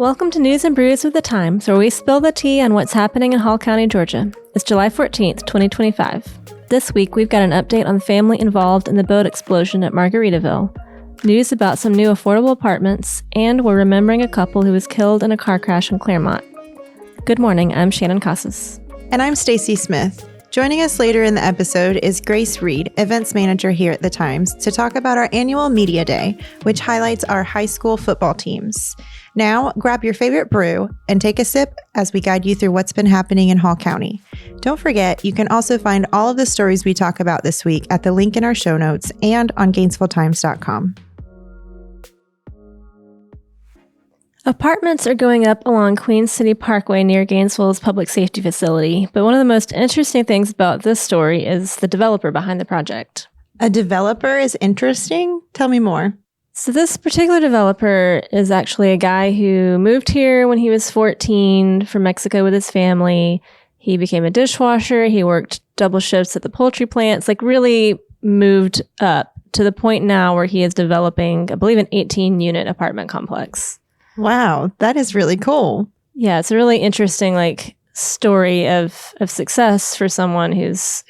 Welcome to News and Brews with the Times, where we spill the tea on what's happening in Hall County, Georgia. It's July 14th, 2025. This week, we've got an update on the family involved in the boat explosion at Margaritaville, news about some new affordable apartments, and we're remembering a couple who was killed in a car crash in Claremont. Good morning, I'm Shannon Casas. And I'm Stacy Smith. Joining us later in the episode is Grace Reed, events manager here at the Times, to talk about our annual Media Day, which highlights our high school football teams. Now, grab your favorite brew and take a sip as we guide you through what's been happening in Hall County. Don't forget, you can also find all of the stories we talk about this week at the link in our show notes and on GainesvilleTimes.com. Apartments are going up along Queen City Parkway near Gainesville's public safety facility, but one of the most interesting things about this story is the developer behind the project. A developer is interesting? Tell me more. So this particular developer is actually a guy who moved here when he was 14 from Mexico with his family. He became a dishwasher. He worked double shifts at the poultry plants, really moved up to the point now where he is developing, I believe, an 18-unit apartment complex. Wow, that is really cool. Yeah, it's a really interesting story of success for someone who's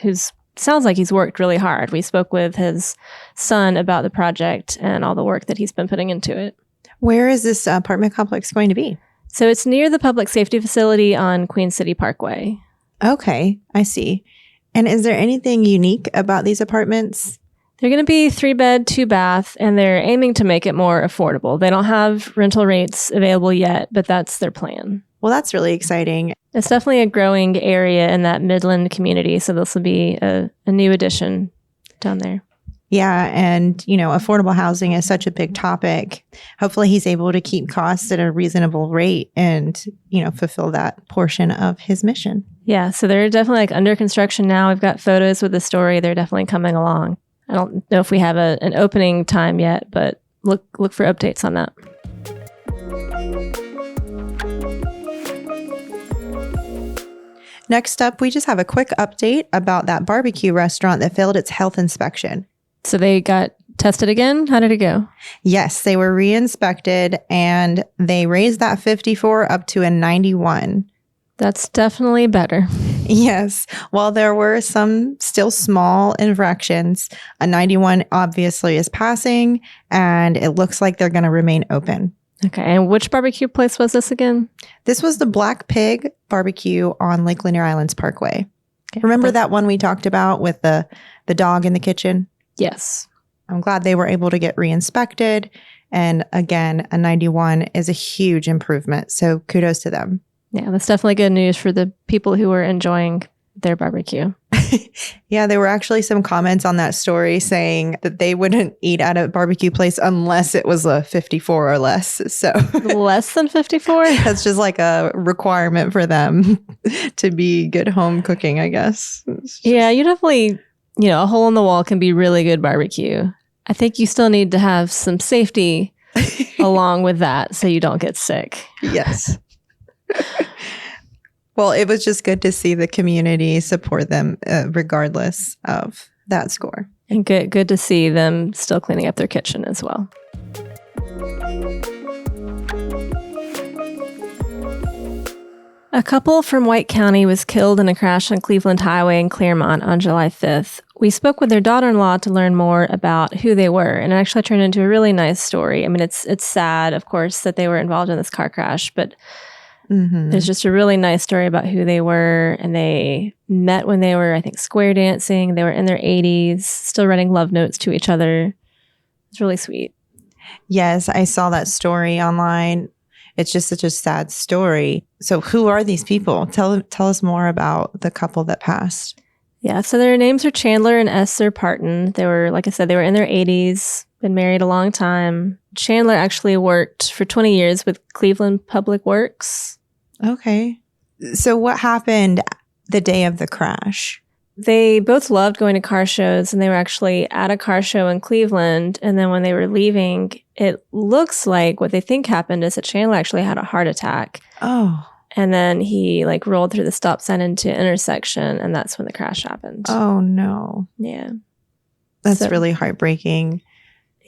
sounds like he's worked really hard. We spoke with his son about the project and all the work that he's been putting into it. Where is this apartment complex going to be? So it's near the public safety facility on Queen City Parkway. Okay, I see. And is there anything unique about these apartments? They're going to be 3-bed, 2-bath, and they're aiming to make it more affordable. They don't have rental rates available yet, but that's their plan. Well, that's really exciting. It's definitely a growing area in that midland community, so this will be a new addition down there. Yeah, and, affordable housing is such a big topic. Hopefully he's able to keep costs at a reasonable rate and, fulfill that portion of his mission. Yeah, so they're definitely under construction now. We've got photos with the story. They're definitely coming along. I don't know if we have an opening time yet, but look for updates on that. Next up, we just have a quick update about that barbecue restaurant that failed its health inspection. So they got tested again? How did it go? Yes, they were re-inspected and they raised that 54 up to a 91. That's definitely better. Yes. While there were some still small infractions, a 91 obviously is passing and it looks like they're going to remain open. Okay. And which barbecue place was this again? This was the Black Pig Barbecue on Lake Lanier Islands Parkway. Okay. Remember that one we talked about with the dog in the kitchen? Yes. I'm glad they were able to get re-inspected. And again, a 91 is a huge improvement. So kudos to them. Yeah, that's definitely good news for the people who were enjoying their barbecue. Yeah, there were actually some comments on that story saying that they wouldn't eat at a barbecue place unless it was a 54 or less. So less than 54? That's just like a requirement for them to be good home cooking, I guess. Yeah, you definitely, a hole in the wall can be really good barbecue. I think you still need to have some safety along with that so you don't get sick. Yes. Well, it was just good to see the community support them regardless of that score. And good to see them still cleaning up their kitchen as well. A couple from White County was killed in a crash on Cleveland Highway in Claremont on July 5th. We spoke with their daughter-in-law to learn more about who they were, and it actually turned into a really nice story. I mean, it's sad, of course, that they were involved in this car crash, but there's just a really nice story about who they were, and they met when they were, I think, square dancing. They were in their 80s, still writing love notes to each other. It's really sweet. Yes, I saw that story online. It's just such a sad story. So who are these people? Tell us more about the couple that passed. Yeah, so their names are Chandler and Esther Parton. They were, like I said, they were in their 80s, been married a long time. Chandler actually worked for 20 years with Cleveland Public Works. Okay. So what happened the day of the crash? They both loved going to car shows, and they were actually at a car show in Cleveland. And then when they were leaving, it looks like what they think happened is that Chandler actually had a heart attack. Oh. And then he rolled through the stop sign into an intersection, and that's when the crash happened. Oh, no. Yeah. That's really heartbreaking.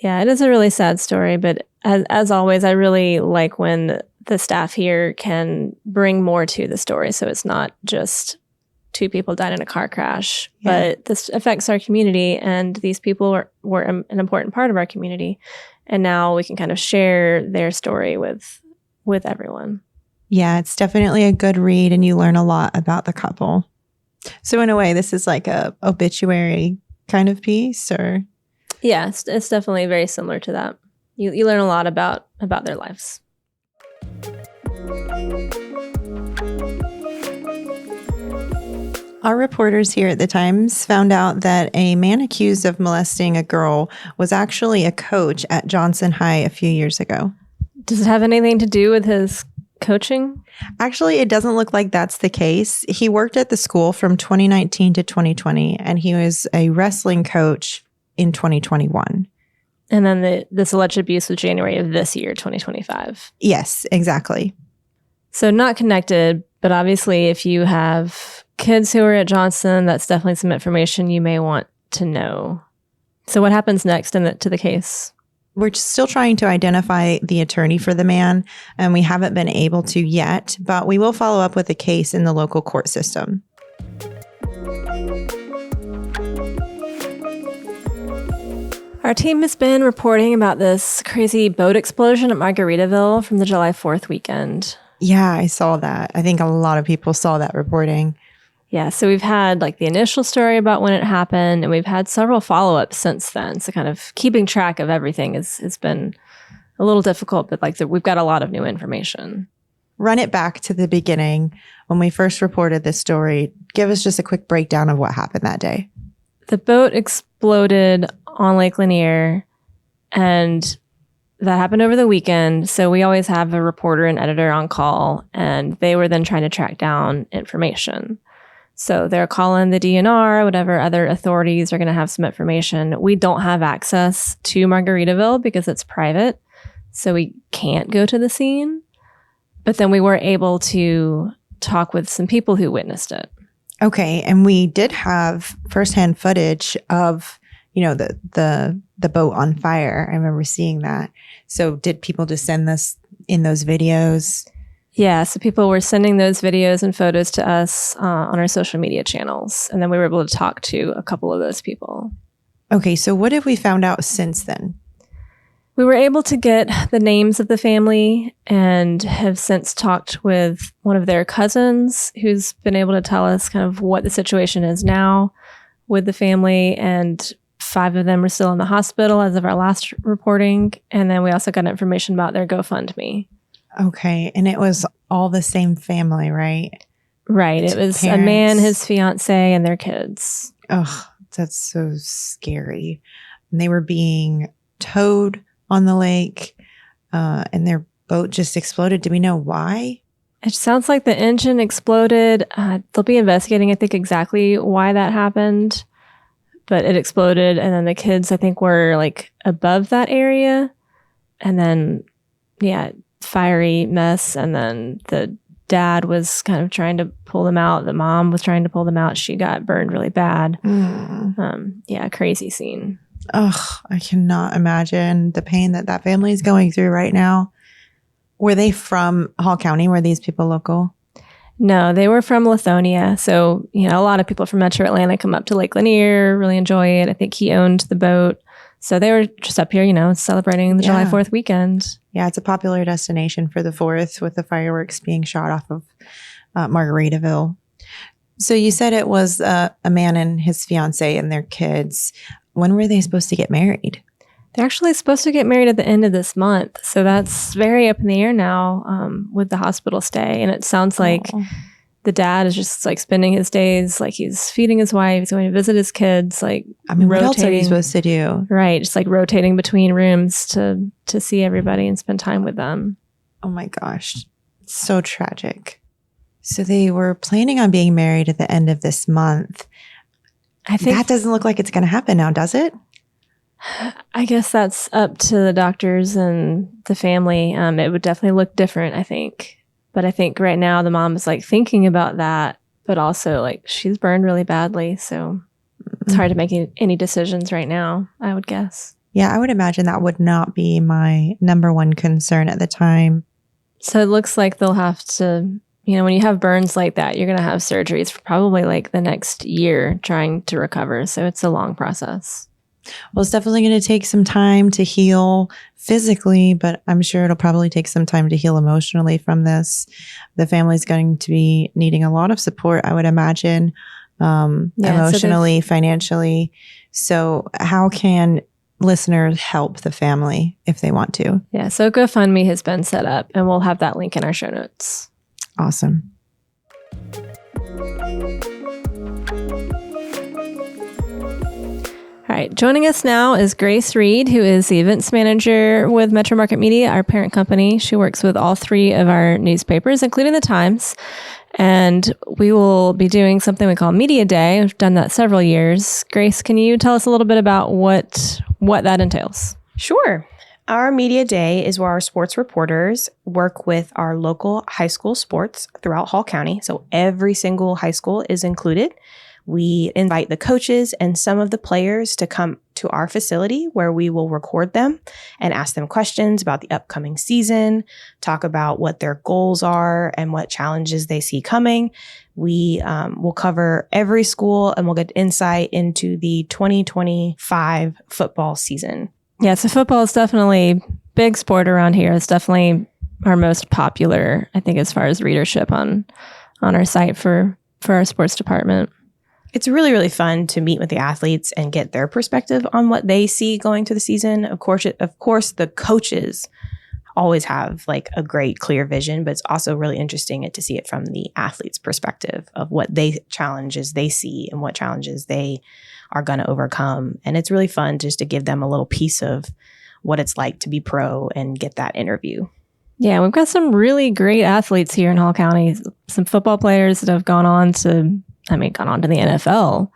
Yeah, it is a really sad story, but as always, I really like when the staff here can bring more to the story. So it's not just 2 people died in a car crash, but this affects our community, and these people were an important part of our community. And now we can kind of share their story with everyone. Yeah, it's definitely a good read, and you learn a lot about the couple. So in a way, this is like a obituary kind of piece, or? Yeah, it's definitely very similar to that. You learn a lot about their lives. Our reporters here at the Times found out that a man accused of molesting a girl was actually a coach at Johnson High a few years ago. Does it have anything to do with his coaching? Actually, it doesn't look like that's the case. He worked at the school from 2019 to 2020, and he was a wrestling coach in 2021. And then this alleged abuse was January of this year, 2025. Yes, exactly. So not connected, but obviously if you have kids who are at Johnson, that's definitely some information you may want to know. So what happens next to the case? We're still trying to identify the attorney for the man, and we haven't been able to yet, but we will follow up with the case in the local court system. Our team has been reporting about this crazy boat explosion at Margaritaville from the July 4th weekend. Yeah, I saw that. I think a lot of people saw that reporting. Yeah, so we've had like the initial story about when it happened, and we've had several follow-ups since then. So kind of keeping track of everything has been a little difficult, but we've got a lot of new information. Run it back to the beginning when we first reported this story. Give us just a quick breakdown of what happened that day. The boat exploded on Lake Lanier, and that happened over the weekend. So we always have a reporter and editor on call, and they were then trying to track down information. So they're calling the DNR, whatever other authorities are going to have some information. We don't have access to Margaritaville because it's private, so we can't go to the scene. But then we were able to talk with some people who witnessed it. Okay, and we did have firsthand footage of, the boat on fire. I remember seeing that. So did people just send this in those videos? Yeah, so people were sending those videos and photos to us on our social media channels. And then we were able to talk to a couple of those people. Okay, so what have we found out since then? We were able to get the names of the family and have since talked with one of their cousins who's been able to tell us kind of what the situation is now with the family. And 5 of them are still in the hospital as of our last reporting. And then we also got information about their GoFundMe. Okay. And it was all the same family, right? Right. It was a man, his fiance, and their kids. Oh, that's so scary. And they were being towed on the lake, and their boat just exploded. Do we know why? It sounds like the engine exploded. They'll be investigating, I think, exactly why that happened. But it exploded, and then the kids, I think, were like above that area. And then, fiery mess. And then the dad was kind of trying to pull them out. The mom was trying to pull them out. She got burned really bad. Crazy scene. Oh, I cannot imagine the pain that family is going through right now. Were they from Hall County? Were these people local? No, they were from Lithonia. So, a lot of people from Metro Atlanta come up to Lake Lanier, really enjoy it. I think he owned the boat. So they were just up here, celebrating the July 4th weekend. Yeah, it's a popular destination for the 4th with the fireworks being shot off of Margaritaville. So you said it was a man and his fiance and their kids. When were they supposed to get married? They're actually supposed to get married at the end of this month. So that's very up in the air now with the hospital stay. And it sounds like the dad is just like spending his days, like he's feeding his wife, he's going to visit his kids, like what else are you supposed to do? Right. Just like rotating between rooms to see everybody and spend time with them. Oh my gosh. So tragic. So they were planning on being married at the end of this month. I think that doesn't look like it's going to happen now, does it? I guess that's up to the doctors and the family. It would definitely look different, I think. But I think right now the mom is like thinking about that, but also like she's burned really badly. So it's hard to make any decisions right now, I would guess. Yeah, I would imagine that would not be my number one concern at the time. So it looks like they'll have to, when you have burns like that, you're going to have surgeries for probably like the next year trying to recover. So it's a long process. Well, it's definitely going to take some time to heal physically, but I'm sure it'll probably take some time to heal emotionally from this. The family's going to be needing a lot of support, I would imagine, emotionally, financially. So how can listeners help the family if they want to? Yeah, so GoFundMe has been set up, and we'll have that link in our show notes. Awesome. All right, joining us now is Grace Reed, who is the events manager with Metro Market Media, our parent company. She works with all three of our newspapers, including the Times. And we will be doing something we call Media Day. We've done that several years. Grace, can you tell us a little bit about what that entails? Sure. Our Media Day is where our sports reporters work with our local high school sports throughout Hall County. So every single high school is included. We invite the coaches and some of the players to come to our facility where we will record them and ask them questions about the upcoming season, talk about what their goals are and what challenges they see coming. We will cover every school and we'll get insight into the 2025 football season. Yeah, so football is definitely a big sport around here. It's definitely our most popular, I think, as far as readership on our site for our sports department. It's really, really fun to meet with the athletes and get their perspective on what they see going to the season. Of course, the coaches always have like a great, clear vision, but it's also really interesting to see it from the athlete's perspective of what challenges they see and what challenges they are going to overcome. And it's really fun just to give them a little piece of what it's like to be pro and get that interview. Yeah, we've got some really great athletes here in Hall County. Some football players that have gone on to the NFL.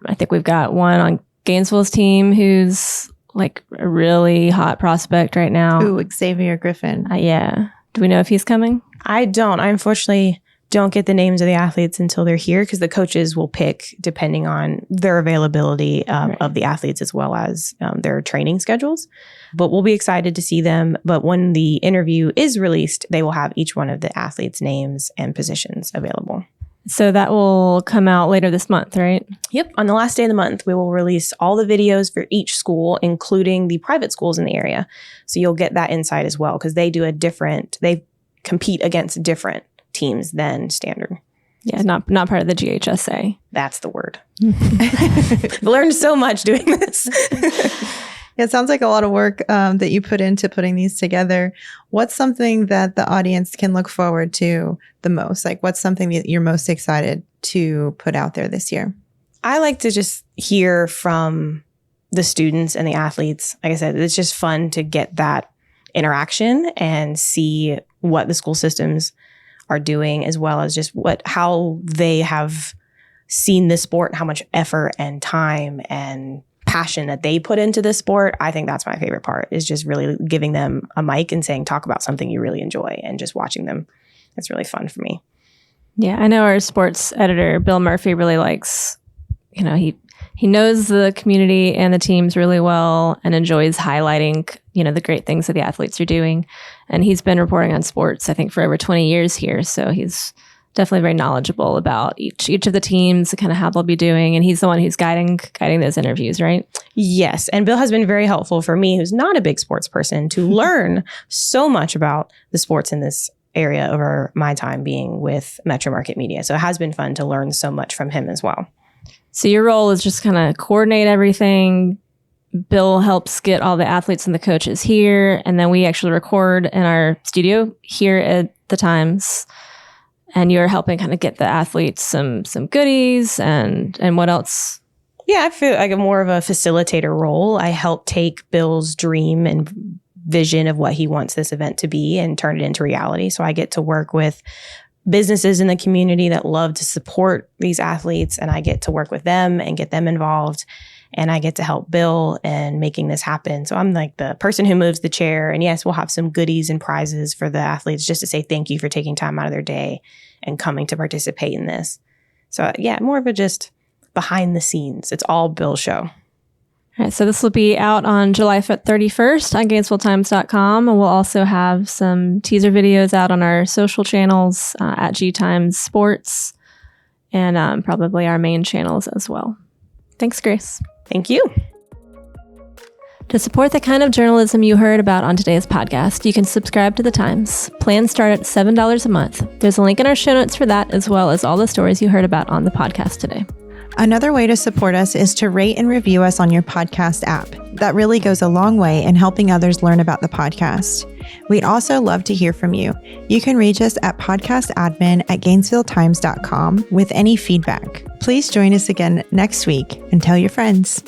I think we've got one on Gainesville's team who's like a really hot prospect right now. Ooh, Xavier Griffin. Yeah. Do we know if he's coming? I don't. I unfortunately don't get the names of the athletes until they're here because the coaches will pick depending on their availability of the athletes as well as their training schedules. But we'll be excited to see them. But when the interview is released, they will have each one of the athletes' names and positions available. So that will come out later this month, right? Yep. On the last day of the month, we will release all the videos for each school, including the private schools in the area. So you'll get that insight as well because they compete against different teams than standard. Yeah, not part of the GHSA. That's the word. I've learned so much doing this. Yeah, it sounds like a lot of work that you put into putting these together. What's something that the audience can look forward to the most? Like, what's something that you're most excited to put out there this year? I like to just hear from the students and the athletes. Like I said, it's just fun to get that interaction and see what the school systems are doing, as well as just how they have seen this sport, how much effort and time and passion that they put into this sport. I think that's my favorite part, is just really giving them a mic and saying, talk about something you really enjoy, and just watching them. It's really fun for me. Yeah, I know our sports editor, Bill Murphy, really likes, he knows the community and the teams really well and enjoys highlighting, the great things that the athletes are doing. And he's been reporting on sports, I think, for over 20 years here. So he's definitely very knowledgeable about each of the teams, kind of how they'll be doing. And he's the one who's guiding those interviews, right? Yes. And Bill has been very helpful for me, who's not a big sports person, to learn so much about the sports in this area over my time being with Metro Market Media. So it has been fun to learn so much from him as well. So your role is just kind of coordinate everything. Bill helps get all the athletes and the coaches here. And then we actually record in our studio here at the Times. And you're helping kind of get the athletes some goodies and what else? Yeah, I feel like I'm more of a facilitator role. I help take Bill's dream and vision of what he wants this event to be and turn it into reality. So I get to work with businesses in the community that love to support these athletes, and I get to work with them and get them involved. And I get to help Bill in making this happen. So I'm like the person who moves the chair. And yes, we'll have some goodies and prizes for the athletes just to say thank you for taking time out of their day and coming to participate in this. So yeah, more of a just behind the scenes. It's all Bill's show. All right, so this will be out on July 31st on GainesvilleTimes.com. And we'll also have some teaser videos out on our social channels at G Times Sports and probably our main channels as well. Thanks, Grace. Thank you. To support the kind of journalism you heard about on today's podcast, you can subscribe to The Times. Plans start at $7 a month. There's a link in our show notes for that, as well as all the stories you heard about on the podcast today. Another way to support us is to rate and review us on your podcast app. That really goes a long way in helping others learn about the podcast. We'd also love to hear from you. You can reach us at podcastadmin@GainesvilleTimes.com with any feedback. Please join us again next week and tell your friends.